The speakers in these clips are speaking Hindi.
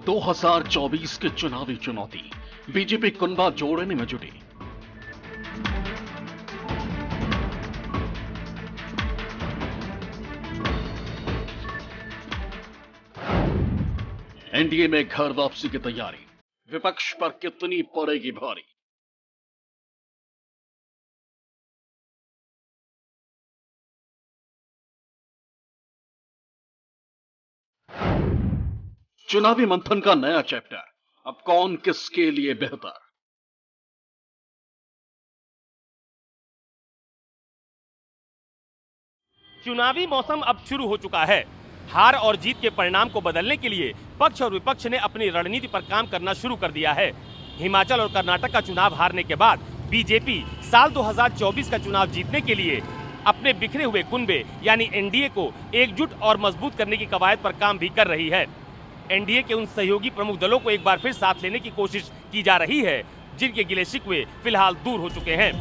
2024 की चुनावी चुनौती, बीजेपी कुनबा जोड़ने में जुटी। एनडीए में घर वापसी की तैयारी, विपक्ष पर कितनी पड़ेगी भारी। चुनावी मंथन का नया चैप्टर, अब कौन किसके लिए बेहतर। चुनावी मौसम अब शुरू हो चुका है। हार और जीत के परिणाम को बदलने के लिए पक्ष और विपक्ष ने अपनी रणनीति पर काम करना शुरू कर दिया है। हिमाचल और कर्नाटक का चुनाव हारने के बाद बीजेपी साल 2024 का चुनाव जीतने के लिए अपने बिखरे हुए कुनबे यानी एनडीए को एकजुट और मजबूत करने की कवायद पर काम भी कर रही है। एनडीए के उन सहयोगी प्रमुख दलों को एक बार फिर साथ लेने की कोशिश की जा रही है, जिनके गिले शिकवे फिलहाल दूर हो चुके हैं।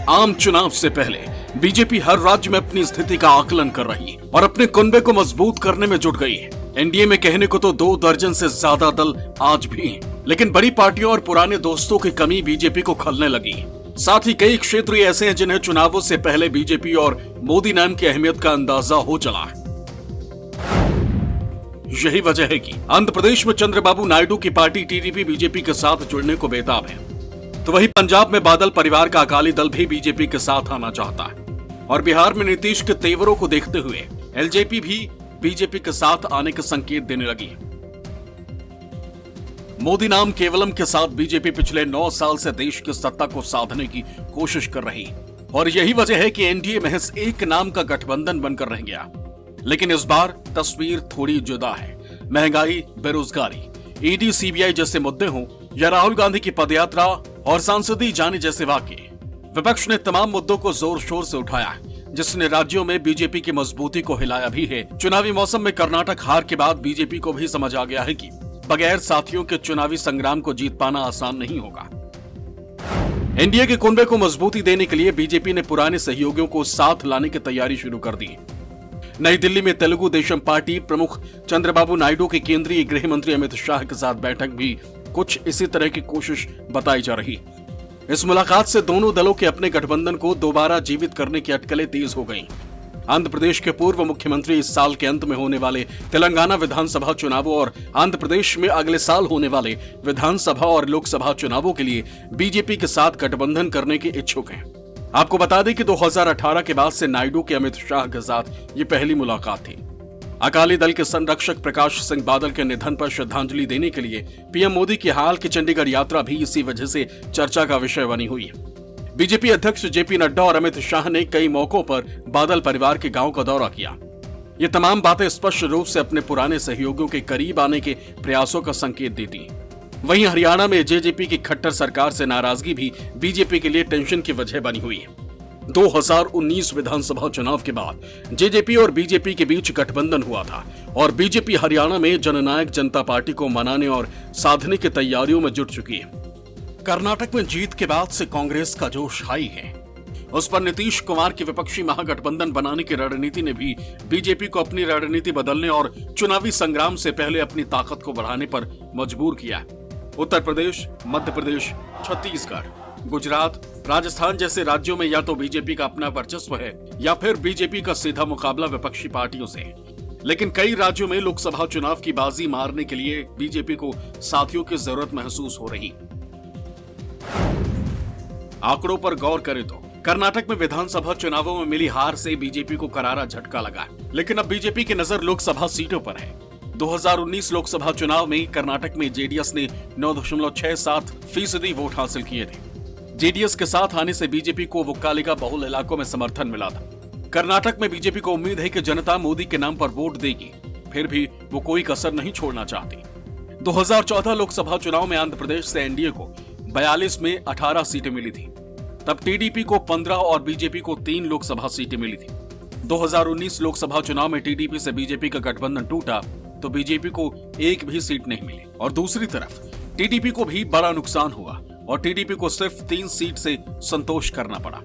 आम चुनाव से पहले बीजेपी हर राज्य में अपनी स्थिति का आकलन कर रही है और अपने कुनबे को मजबूत करने में जुट गई है। एनडीए में कहने को तो 2 दर्जन से ज्यादा दल आज भी हैं, लेकिन बड़ी पार्टियों और पुराने दोस्तों की कमी बीजेपी को खलने लगी है। साथ ही कई क्षेत्र ऐसे हैं जिन्हें चुनावों से पहले बीजेपी और मोदी नाम की अहमियत का अंदाजा हो चला है। यही वजह है कि आंध्र प्रदेश में चंद्रबाबू नायडू की पार्टी टीडीपी बीजेपी के साथ जुड़ने को बेताब है, तो वहीं पंजाब में बादल परिवार का अकाली दल भी बीजेपी के साथ आना चाहता है और बिहार में नीतीश के तेवरों को देखते हुए एलजेपी भी बीजेपी के साथ आने के संकेत देने लगी। मोदी नाम केवलम के साथ बीजेपी पिछले 9 साल से देश की सत्ता को साधने की कोशिश कर रही और यही वजह है कि एनडीए महज एक नाम का गठबंधन बनकर रह गया। लेकिन इस बार तस्वीर थोड़ी जुदा है। महंगाई, बेरोजगारी, ईडी सीबीआई जैसे मुद्दे हों या राहुल गांधी की पदयात्रा और सांसदीय जाने जैसे वाकये, विपक्ष ने तमाम मुद्दों को जोर शोर से उठाया, जिसने राज्यों में बीजेपी की मजबूती को हिलाया भी है। चुनावी मौसम में कर्नाटक हार के बाद बीजेपी को भी समझ आ गया है कि बगैर साथियों के चुनावी संग्राम को जीत पाना आसान नहीं होगा। एनडीए के कुनबे को मजबूती देने के लिए बीजेपी ने पुराने सहयोगियों को साथ लाने की तैयारी शुरू कर दी। नई दिल्ली में तेलुगु देशम पार्टी प्रमुख चंद्रबाबू नायडू के केंद्रीय गृह मंत्री अमित शाह के साथ बैठक भी कुछ इसी तरह की कोशिश बताई जा रही। इस मुलाकात से दोनों दलों के अपने गठबंधन को दोबारा जीवित करने की अटकलें तेज हो गईं। आंध्र प्रदेश के पूर्व मुख्यमंत्री इस साल के अंत में होने वाले तेलंगाना विधानसभा चुनावों और आंध्र प्रदेश में अगले साल होने वाले विधानसभा और लोकसभा चुनावों के लिए बीजेपी के साथ गठबंधन करने के इच्छुक हैं। आपको बता दें कि 2018 के बाद से नायडू के अमित शाह के साथ ये पहली मुलाकात थी। अकाली दल के संरक्षक प्रकाश सिंह बादल के निधन पर श्रद्धांजलि देने के लिए पीएम मोदी की हाल की चंडीगढ़ यात्रा भी इसी वजह से चर्चा का विषय बनी हुई है। बीजेपी अध्यक्ष जेपी नड्डा और अमित शाह ने कई मौकों पर बादल परिवार के गांव का दौरा किया। ये तमाम बातें स्पष्ट रूप से अपने पुराने सहयोगियों के करीब आने के प्रयासों का संकेत देती। वहीं हरियाणा में जेजेपी की खट्टर सरकार से नाराजगी भी बीजेपी के लिए टेंशन की वजह बनी हुई है। 2019 विधानसभा चुनाव के बाद जेजेपी और बीजेपी के बीच गठबंधन हुआ था और बीजेपी हरियाणा में जननायक जनता पार्टी को मनाने और साधने की तैयारियों में जुट चुकी है। कर्नाटक में जीत के बाद से कांग्रेस का जोश हाई है। उस पर नीतीश कुमार की विपक्षी महागठबंधन बनाने की रणनीति ने भी बीजेपी को अपनी रणनीति बदलने और चुनावी संग्राम से पहले अपनी ताकत को बढ़ाने पर मजबूर किया। उत्तर प्रदेश, मध्य प्रदेश, छत्तीसगढ़, गुजरात, राजस्थान जैसे राज्यों में या तो बीजेपी का अपना वर्चस्व है या फिर बीजेपी का सीधा मुकाबला विपक्षी पार्टियों से। लेकिन कई राज्यों में लोकसभा चुनाव की बाजी मारने के लिए बीजेपी को साथियों की जरूरत महसूस हो रही। आंकड़ों पर गौर करें तो कर्नाटक में विधानसभा चुनावों में मिली हार से बीजेपी को करारा झटका लगा, लेकिन अब बीजेपी की नजर लोकसभा सीटों पर है। 2019 लोकसभा चुनाव में कर्नाटक में जेडीएस ने 9.67% वोट हासिल किए थे। जेडीएस के साथ आने से बीजेपी को वोक्कालिका बहुल इलाकों में समर्थन मिला था। कर्नाटक में बीजेपी को उम्मीद है कि जनता मोदी के नाम पर वोट देगी, फिर भी वो कोई कसर नहीं छोड़ना चाहती। 2014 लोकसभा चुनाव में आंध्र प्रदेश से एनडीए को 42 में 18 सीटें मिली थी। तब टीडीपी को 15 और बीजेपी को 3 लोकसभा सीटें मिली थी। 2019 लोकसभा चुनाव में टीडीपी से बीजेपी का गठबंधन टूटा तो बीजेपी को एक भी सीट नहीं मिली और दूसरी तरफ टीडीपी को भी बड़ा नुकसान हुआ और टीडीपी को सिर्फ 3 सीट से संतोष करना पड़ा।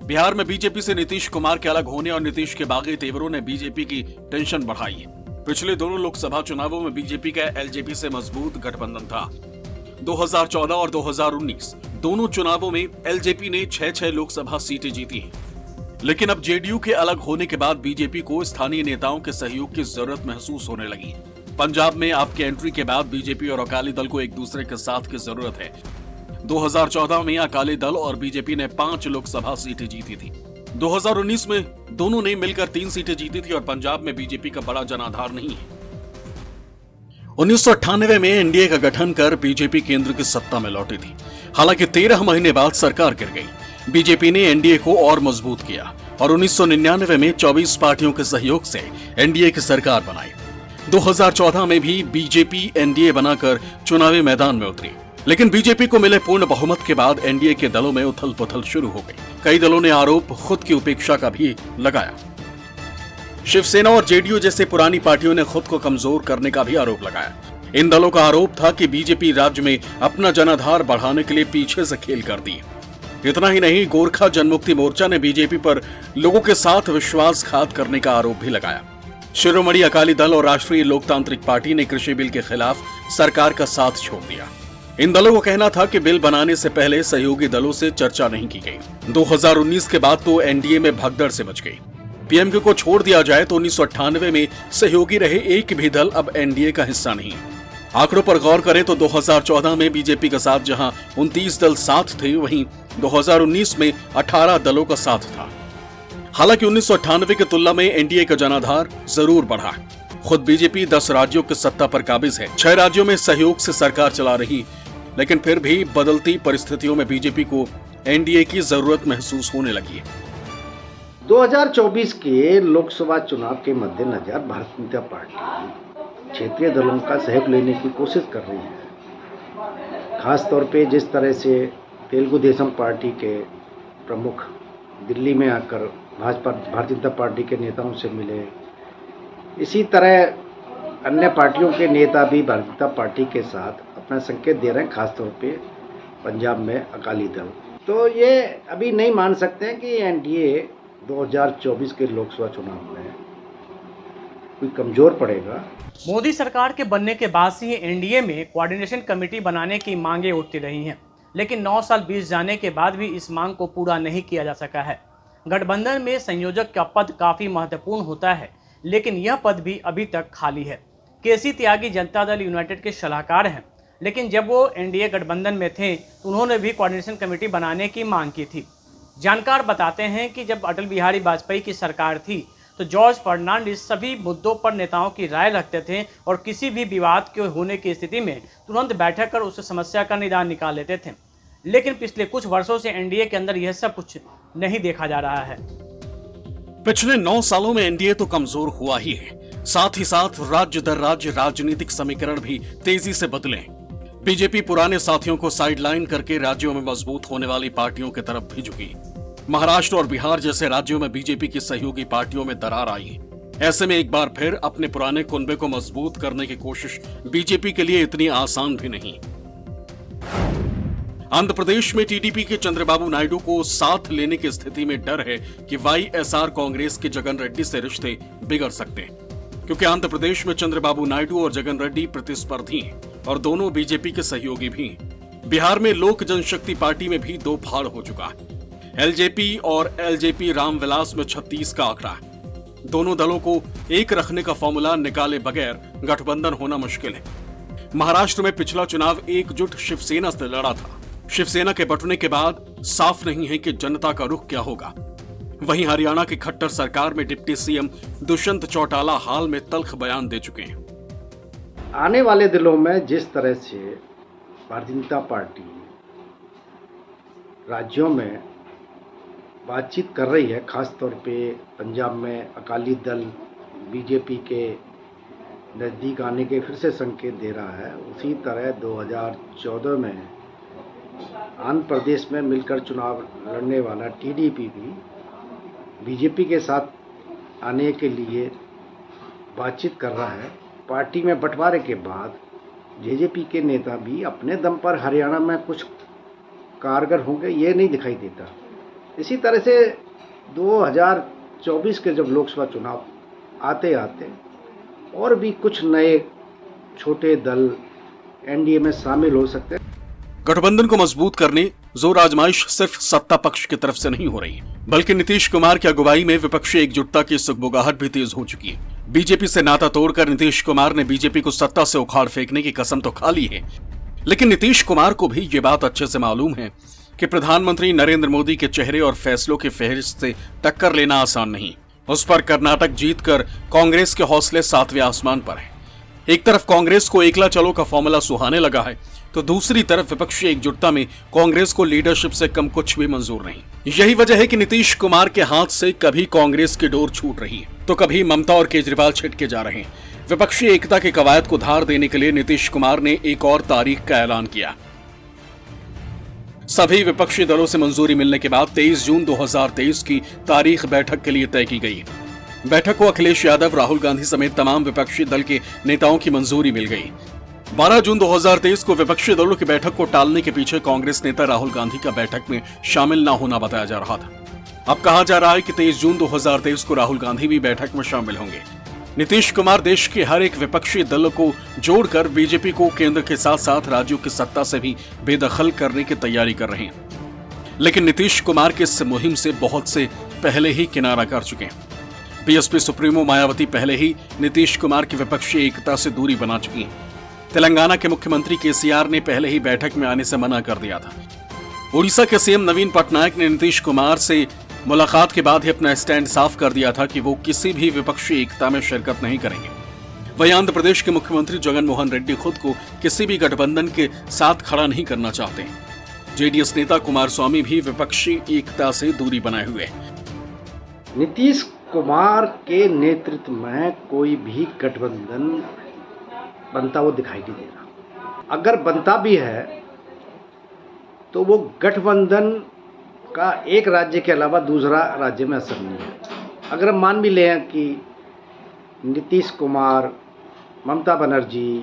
बिहार में बीजेपी से नीतीश कुमार के अलग होने और नीतीश के बागी तेवरों ने बीजेपी की टेंशन बढ़ाई है। पिछले दोनों लोकसभा चुनावों में बीजेपी का एलजेपी से मजबूत गठबंधन था। 2014 और 2019 दोनों चुनावों में एलजेपी ने 6-6 लोकसभा सीटें जीती हैं। लेकिन अब जेडीयू के अलग होने के बाद बीजेपी को स्थानीय नेताओं के सहयोग की जरूरत महसूस होने लगी। पंजाब में आपके एंट्री के बाद बीजेपी और अकाली दल को एक दूसरे के साथ की जरूरत है। 2014 में अकाली दल और बीजेपी ने 5 लोकसभा सीटें जीती थी। 2019 में दोनों ने मिलकर 3 सीटें जीती थी और पंजाब में बीजेपी का बड़ा जनाधार नहीं है। 1998 में एनडीए का गठन कर बीजेपी केंद्र की सत्ता में लौटी थी। हालांकि 13 महीने बाद सरकार गिर गई। बीजेपी ने एनडीए को और मजबूत किया और 1999 में 24 पार्टियों के सहयोग से एनडीए की सरकार बनाई। 2014 में भी बीजेपी एनडीए बनाकर चुनावी मैदान में उतरी, लेकिन बीजेपी को मिले पूर्ण बहुमत के बाद एनडीए के दलों में उथल पुथल शुरू हो गई। कई दलों ने आरोप खुद की उपेक्षा का भी लगाया। शिवसेना और जेडीयू जैसे पुरानी पार्टियों ने खुद को कमजोर करने का भी आरोप लगाया। इन दलों का आरोप था कि बीजेपी राज्य में अपना जनाधार बढ़ाने के लिए पीछे से खेल करती है। इतना ही नहीं, गोरखा जनमुक्ति मोर्चा ने बीजेपी पर लोगों के साथ विश्वासघात करने का आरोप भी लगाया। शिरोमणि अकाली दल और राष्ट्रीय लोकतांत्रिक पार्टी ने कृषि बिल के खिलाफ सरकार का साथ छोड़ दिया। इन दलों को कहना था कि बिल बनाने से पहले सहयोगी दलों से चर्चा नहीं की गई। 2019 के बाद तो एनडीए में भगदड़ से मच गई। पीएमके को छोड़ दिया जाए तो 1998 में सहयोगी रहे एक भी दल अब एनडीए का हिस्सा नहीं है। आंकड़ों पर गौर करें तो 2014 में बीजेपी के साथ जहां 29 दल साथ थे, वहीं 2019 में 18 दलों का साथ था। हालांकि 1998 की तुलना में एनडीए का जनाधार जरूर बढ़ा। खुद बीजेपी 10 राज्यों की सत्ता पर काबिज है। 6 राज्यों में सहयोग से सरकार चला रही, लेकिन फिर भी बदलती परिस्थितियों में बीजेपी को एनडीए की जरूरत महसूस होने लगी है। 2024 के लोकसभा चुनाव के मद्देनजर भारतीय जनता पार्टी क्षेत्रीय दलों का सहयोग लेने की कोशिश कर रही है। खास तौर पे जिस तरह से तेलुगु देशम पार्टी के प्रमुख दिल्ली में आकर भारतीय जनता पार्टी के नेताओं से मिले, इसी तरह अन्य पार्टियों के नेता भी भारतीय जनता पार्टी के साथ अपना संकेत दे रहे हैं। खास तौर पे पंजाब में अकाली दल। तो ये अभी नहीं मान सकते हैं कि एनडीए 2024 के लोकसभा चुनाव में कोई कमजोर पड़ेगा। मोदी सरकार के बनने के बाद से ही एनडीए में कोऑर्डिनेशन कमेटी बनाने की मांगें उठती रही हैं, लेकिन 9 साल बीत जाने के बाद भी इस मांग को पूरा नहीं किया जा सका है। गठबंधन में संयोजक का पद काफी महत्वपूर्ण होता है, लेकिन यह पद भी अभी तक खाली है। केसी त्यागी जनता दल यूनाइटेड के सलाहकार हैं, लेकिन जब वो एनडीए गठबंधन में थे तो उन्होंने भी कोऑर्डिनेशन कमेटी बनाने की मांग की थी। जानकार बताते हैं कि जब अटल बिहारी वाजपेयी की सरकार थी तो जॉर्ज फर्नांडिस सभी मुद्दों पर नेताओं की राय रखते थे और किसी भी विवाद के होने की स्थिति में तुरंत बैठक कर उस समस्या का निदान निकाल लेते थे। लेकिन पिछले कुछ वर्षों से एनडीए के अंदर यह सब कुछ नहीं देखा जा रहा है। पिछले 9 सालों में एनडीए तो कमजोर हुआ ही है, साथ ही साथ राज्य दर राज्य राजनीतिक समीकरण भी तेजी से बदले। बीजेपी पुराने साथियों को साइडलाइन करके राज्यों में मजबूत होने वाली पार्टियों की तरफ भी झुकी। महाराष्ट्र और बिहार जैसे राज्यों में बीजेपी की सहयोगी पार्टियों में दरार आई। ऐसे में एक बार फिर अपने पुराने कुनबे को मजबूत करने की कोशिश बीजेपी के लिए इतनी आसान भी नहीं। आंध्र प्रदेश में टीडीपी के चंद्रबाबू नायडू को साथ लेने की स्थिति में डर है कि वाईएसआर कांग्रेस के जगन रेड्डी से रिश्ते बिगड़ सकते हैं, क्योंकि आंध्र प्रदेश में चंद्रबाबू नायडू और जगन रेड्डी प्रतिस्पर्धी हैं और दोनों बीजेपी के सहयोगी भी हैं। बिहार में लोक जनशक्ति पार्टी में भी 2 फाड़ हो चुका है। एलजेपी और एलजेपी रामविलास में 36 का आंकड़ा है। दोनों दलों को एक रखने का फॉर्मूला निकाले बगैर गठबंधन होना मुश्किल है। महाराष्ट्र में पिछला चुनाव एकजुट शिवसेना से लड़ा था। शिवसेना के बंटने के बाद साफ नहीं है कि जनता का रुख क्या होगा। वहीं हरियाणा की खट्टर सरकार में डिप्टी सीएम दुष्यंत चौटाला हाल में तल्ख बयान दे चुके हैं। आने वाले दिनों में जिस तरह से भारतीय जनता पार्टी राज्यों में बातचीत कर रही है, खास तौर पे पंजाब में अकाली दल बीजेपी के नज़दीक आने के फिर से संकेत दे रहा है, उसी तरह 2014 में आंध्र प्रदेश में मिलकर चुनाव लड़ने वाला टीडीपी भी बीजेपी के साथ आने के लिए बातचीत कर रहा है। पार्टी में बंटवारे के बाद जेजेपी के नेता भी अपने दम पर हरियाणा में कुछ कारगर होंगे, ये नहीं दिखाई देता। इसी तरह से 2024 के जब लोकसभा चुनाव आते आते और भी कुछ नए छोटे दल एनडीए में शामिल हो सकते हैं। गठबंधन को मजबूत करने जोर आजमाइश सिर्फ सत्ता पक्ष की तरफ से नहीं हो रही, बल्कि नीतीश कुमार की अगुवाई में विपक्षी एकजुटता की सुगबुगाहट भी तेज हो चुकी है। बीजेपी से नाता तोड़कर नीतीश कुमार ने बीजेपी को सत्ता से उखाड़ फेंकने की कसम तो खा ली है, लेकिन नीतीश कुमार को भी ये बात अच्छे से मालूम है कि प्रधानमंत्री नरेंद्र मोदी के चेहरे और फैसलों की फहरिस्त से टक्कर लेना आसान नहीं। उस पर कर्नाटक जीतकर कांग्रेस के हौसले 7वें आसमान पर हैं। एक तरफ कांग्रेस को एकला चलो का फॉर्मूला सुहाने लगा है, तो दूसरी तरफ विपक्षी एकजुटता में कांग्रेस को लीडरशिप से कम कुछ भी मंजूर नहीं। यही वजह है कि नीतीश कुमार के हाथ से कभी कांग्रेस की डोर छूट रही है, तो कभी ममता और केजरीवाल छिटके जा रहे हैं। विपक्षी एकता की कवायद को धार देने के लिए नीतीश कुमार ने एक और तारीख का ऐलान किया। सभी विपक्षी दलों से मंजूरी मिलने के बाद 23 जून 2023 की तारीख बैठक के लिए तय की गई। बैठक को अखिलेश यादव, राहुल गांधी समेत तमाम विपक्षी दल के नेताओं की मंजूरी मिल गई। 12 जून 2023 को विपक्षी दलों की बैठक को टालने के पीछे कांग्रेस नेता राहुल गांधी का बैठक में शामिल न होना बताया जा रहा था। अब कहा जा रहा है कि 23 जून 2023 को राहुल गांधी भी बैठक में शामिल होंगे। नीतीश कुमार देश के हर एक विपक्षी दल को जोड़कर बीजेपी को केंद्र के साथ साथ राज्यों की सत्ता से भी बेदखल करने की तैयारी कर रहे हैं, लेकिन नीतीश कुमार के इस मुहिम से बहुत से पहले ही किनारा कर चुके हैं। बीएसपी सुप्रीमो मायावती पहले ही नीतीश कुमार की विपक्षी एकता से दूरी बना चुकी हैं। तेलंगाना के मुख्यमंत्री केसीआर ने पहले ही बैठक में आने से मना कर दिया था। उड़ीसा के सीएम नवीन पटनायक ने नीतीश कुमार से मुलाकात के बाद ही अपना स्टैंड साफ कर दिया था कि वो किसी भी विपक्षी एकता में शिरकत नहीं करेंगे। वहीं आंध्र प्रदेश के मुख्यमंत्री जगन मोहन रेड्डी खुद को किसी भी गठबंधन के साथ खड़ा नहीं करना चाहते। जेडीएस नेता कुमारस्वामी भी विपक्षी एकता से दूरी बनाए हुए हैं। नीतीश कुमार के नेतृत्व में कोई भी गठबंधन बनता हुआ दिखाई नहीं दे रहा। अगर बनता भी है तो वो गठबंधन का एक राज्य के अलावा दूसरा राज्य में असर नहीं है। अगर हम मान भी लें कि नीतीश कुमार, ममता बनर्जी,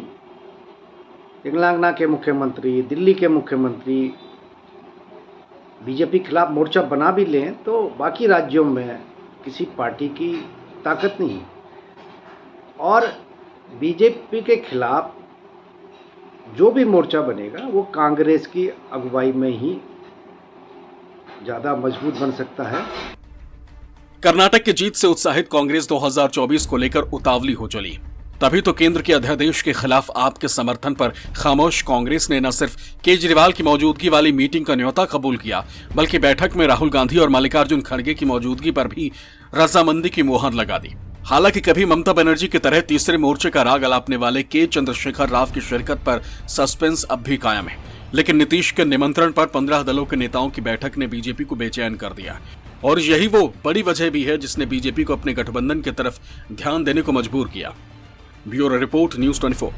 तेलंगाना के मुख्यमंत्री, दिल्ली के मुख्यमंत्री बीजेपी के खिलाफ मोर्चा बना भी लें, तो बाकी राज्यों में किसी पार्टी की ताकत नहीं है। और बीजेपी के खिलाफ जो भी मोर्चा बनेगा वो कांग्रेस की अगुवाई में ही ज्यादा मजबूत बन सकता है। कर्नाटक की जीत से उत्साहित कांग्रेस 2024 को लेकर उतावली हो चली। तभी तो केंद्र के अध्यादेश के खिलाफ आपके समर्थन पर खामोश कांग्रेस ने न सिर्फ केजरीवाल की मौजूदगी वाली मीटिंग का न्योता कबूल किया, बल्कि बैठक में राहुल गांधी और मल्लिकार्जुन खड़गे की मौजूदगी पर भी रजामंदी की मुहर लगा दी। हालांकि कभी ममता बनर्जी की तरह तीसरे मोर्चे का राग अलापने वाले के चंद्रशेखर राव की शिरकत पर सस्पेंस अब भी कायम है, लेकिन नीतीश के निमंत्रण पर 15 दलों के नेताओं की बैठक ने बीजेपी को बेचैन कर दिया। और यही वो बड़ी वजह भी है जिसने बीजेपी को अपने गठबंधन की तरफ ध्यान देने को मजबूर किया। Bureau report, news 24।